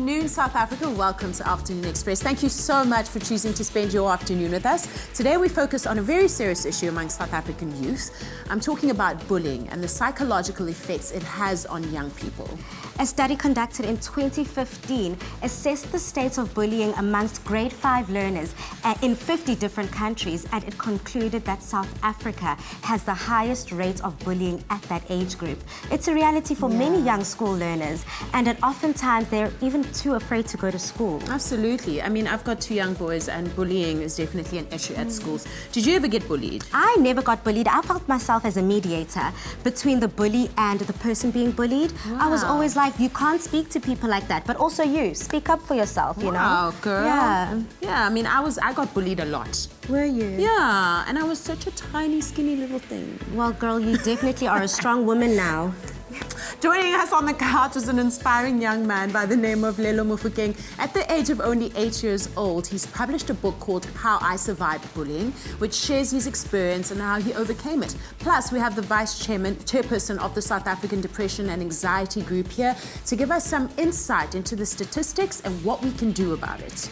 afternoon, South Africa. Welcome to Afternoon Express. Thank you so much for choosing to spend your afternoon with us. Today we focus on a very serious issue among South African youth. I'm talking about bullying and the psychological effects it has on young people. A study conducted in 2015 assessed the state of bullying amongst grade 5 learners in 50 different countries, and it concluded that South Africa has the highest rate of bullying at that age group. It's a reality for many young school learners, and oftentimes they're even too afraid to go to school. Absolutely. I mean, I've got 2 young boys, and bullying is definitely an issue at schools. Did you ever get bullied? I never got bullied. I felt myself as a mediator between the bully and the person being bullied. Wow. I was always like, you can't speak to people like that, but also you speak up for yourself, you know? Wow, girl. Yeah, I mean, I got bullied a lot. Were you? Yeah, and I was such a tiny, skinny little thing. Well, girl, you definitely are a strong woman now. Joining us on the couch is an inspiring young man by the name of Lelo Mofokeng. At the age of only 8 years old, he's published a book called How I Survived Bullying, which shares his experience and how he overcame it. Plus, we have the chairperson of the South African Depression and Anxiety Group here to give us some insight into the statistics and what we can do about it.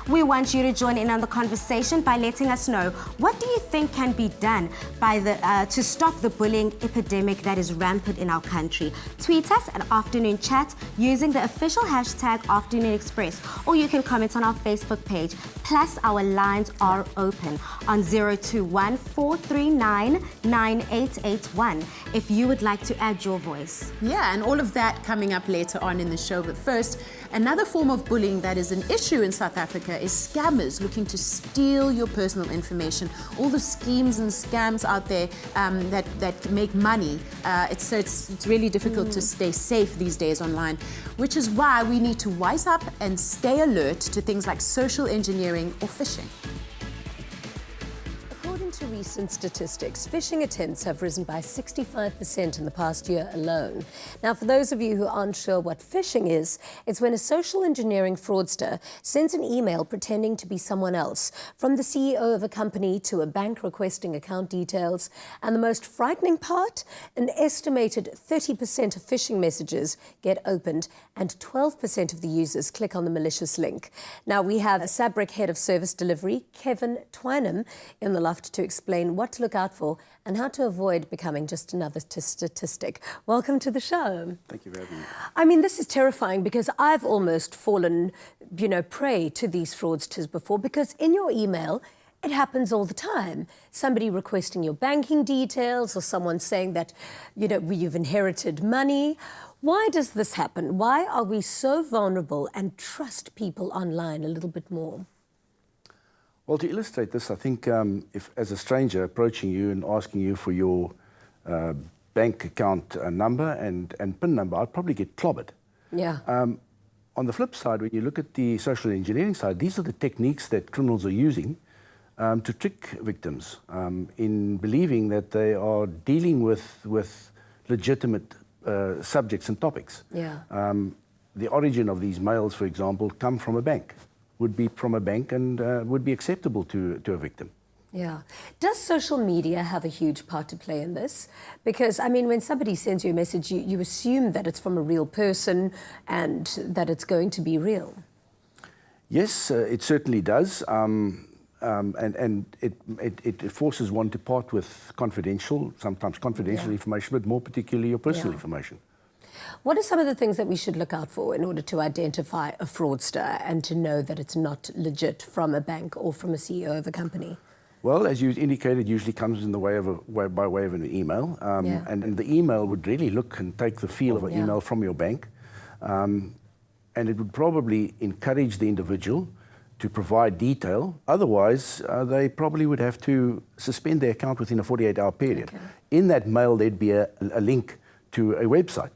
We want you to join in on the conversation by letting us know, what do you think can be done to stop the bullying epidemic that is rampant in our country? Tweet us at Afternoon Chat using the official hashtag Afternoon Express, or you can comment on our Facebook page. Plus, our lines are open on 021 439 9881 if you would like to add your voice. Yeah, and all of that coming up later on in the show. But first, another form of bullying that is an issue in South Africa is scammers looking to steal your personal information. All the schemes and scams out there that make money. It's really difficult to stay safe these days online, which is why we need to wise up and stay alert to things like social engineering or phishing. According to recent statistics, phishing attempts have risen by 65% in the past year alone. Now, for those of you who aren't sure what phishing is, it's when a social engineering fraudster sends an email pretending to be someone else, from the CEO of a company to a bank requesting account details. And the most frightening part, an estimated 30% of phishing messages get opened and 12% of the users click on the malicious link. Now, we have a Sabric head of service delivery, Kevin Twynham, in the loft to explain what to look out for and how to avoid becoming just another statistic. Welcome to the show. Thank you for having me. I mean, this is terrifying because I've almost fallen, prey to these fraudsters before, because in your email, it happens all the time. Somebody requesting your banking details or someone saying that, you've inherited money. Why does this happen? Why are we so vulnerable and trust people online a little bit more? Well, to illustrate this, I think if as a stranger approaching you and asking you for your bank account number and PIN number, I'd probably get clobbered. Yeah. On the flip side, when you look at the social engineering side, these are the techniques that criminals are using to trick victims in believing that they are dealing with legitimate subjects and topics. Yeah. The origin of these mails, for example, come from a bank. Would be from a bank and would be acceptable to a victim. Yeah. Does social media have a huge part to play in this? Because, I mean, when somebody sends you a message, you assume that it's from a real person and that it's going to be real. Yes, it certainly does. And it forces one to part with sometimes confidential information, but more particularly your personal information. What are some of the things that we should look out for in order to identify a fraudster and to know that it's not legit from a bank or from a CEO of a company? Well, as you indicated, usually comes in the way of by way of an email. And the email would really look and take the feel of an email from your bank. And it would probably encourage the individual to provide detail. Otherwise, they probably would have to suspend their account within a 48-hour period. Okay. In that mail, there'd be a link to a website.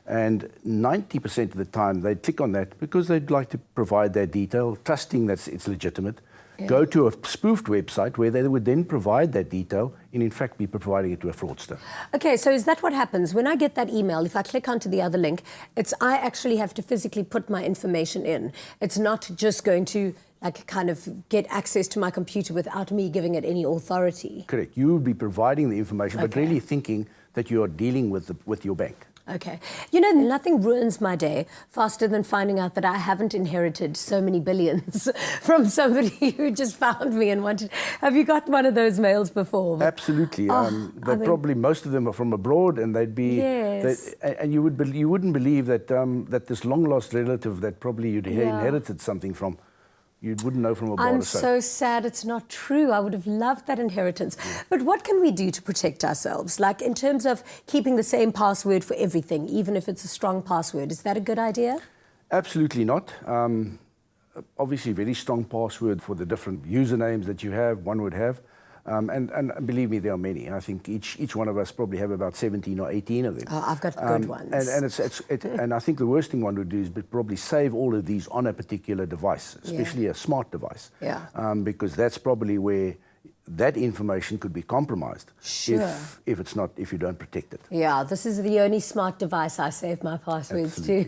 And 90% of the time, they'd click on that because they'd like to provide their detail, trusting that it's legitimate. Yeah. Go to a spoofed website where they would then provide that detail and in fact be providing it to a fraudster. Okay, so is that what happens? When I get that email, if I click onto the other link, I actually have to physically put my information in. It's not just going to kind of get access to my computer without me giving it any authority. Correct. You would be providing the information, but really thinking that you are dealing with your bank. Okay. You know, nothing ruins my day faster than finding out that I haven't inherited so many billions from somebody who just found me and wanted... Have you got one of those mails before? Absolutely. Probably most of them are from abroad, and they'd be... Yes. And you wouldn't believe that that this long-lost relative that probably you'd inherited something from, you wouldn't know from abroad. I'm so sad it's not true. I would have loved that inheritance. Yeah. But what can we do to protect ourselves? Like in terms of keeping the same password for everything, even if it's a strong password. Is that a good idea? Absolutely not. Obviously, very strong password for the different usernames that you have, one would have. And believe me, there are many. I think each one of us probably have about 17 or 18 of them. Oh, I've got good ones. And I think the worst thing one would do is probably save all of these on a particular device, especially a smart device. Yeah. Because that's probably where that information could be compromised if you don't protect it. Yeah, this is the only smart device I save my passwords to.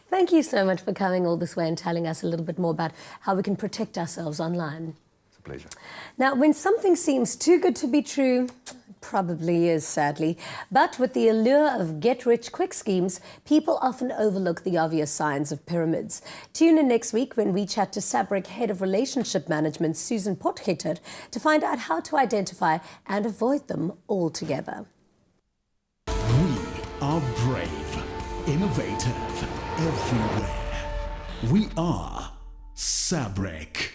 Thank you so much for coming all this way and telling us a little bit more about how we can protect ourselves online. Pleasure. Now, when something seems too good to be true, it probably is, sadly, but with the allure of get-rich-quick schemes, people often overlook the obvious signs of pyramids. Tune in next week when we chat to Sabric Head of Relationship Management, Susan Potgieter, to find out how to identify and avoid them altogether. We are brave, innovative, everywhere. We are Sabric.